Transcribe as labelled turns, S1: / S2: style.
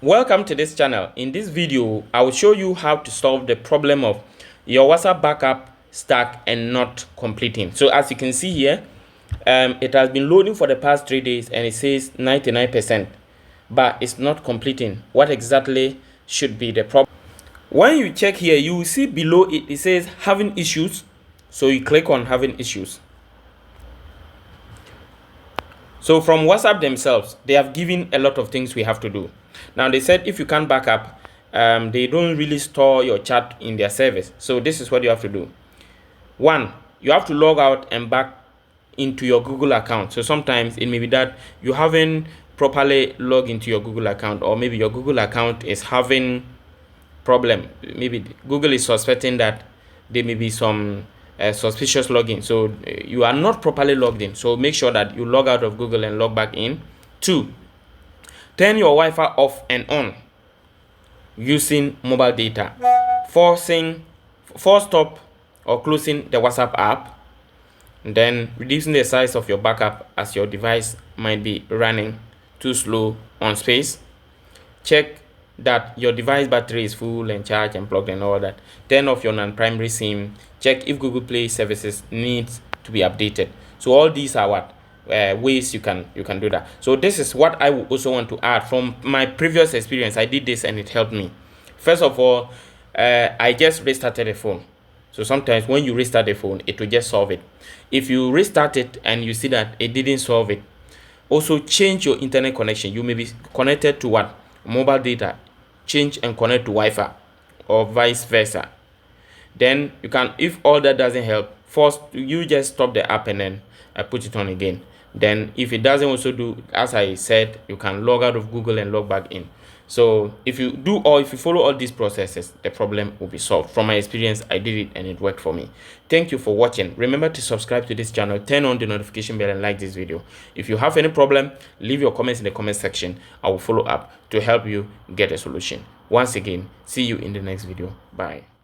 S1: Welcome to this channel. In this video, I will show you how to solve the problem of your WhatsApp backup stuck and not completing. So as you can see here, it has been loading for the past 3 days and it says 99%, but it's not completing. What exactly should be the problem? When you check here, you will see below it says having issues. So you click on having issues. So from WhatsApp themselves, they have given a lot of things we have to do. Now they said if you can't back up, they don't really store your chat in their service. So this is what you have to do. One, you have to log out and back into your Google account. So sometimes it may be that you haven't properly logged into your Google account, or maybe your Google account is having problem. Maybe Google is suspecting that there may be some suspicious login, so you are not properly logged in. So make sure that you log out of Google and log back in. 2, turn your Wi-Fi off and on using mobile data. Force stop or closing the WhatsApp app, and then reducing the size of your backup as your device might be running too slow on space. Check that your device battery is full and charged and plugged and all that. Turn off your non-primary SIM. Check if Google Play services needs to be updated. So all these are what ways you can do that. So this is what I would also want to add from my previous experience. I did this and it helped me. First of all, I just restarted the phone. So sometimes when you restart the phone, it will just solve it. If you restart it and you see that it didn't solve it, also change your internet connection. You may be connected to what? Mobile data. Change and connect to Wi-Fi or vice versa. Then you can, if all that doesn't help, first you just stop the app and then put it on again. Then if it doesn't also do as I said, you can log out of Google and log back in. So if you follow all these processes, the problem will be solved. From my experience, I did it and it worked for me. Thank you for watching. Remember to subscribe to this channel, turn on the notification bell and like this video. If you have any problem, leave your comments in the comment section. I will follow up to help you get a solution. Once again, see you in the next video. Bye.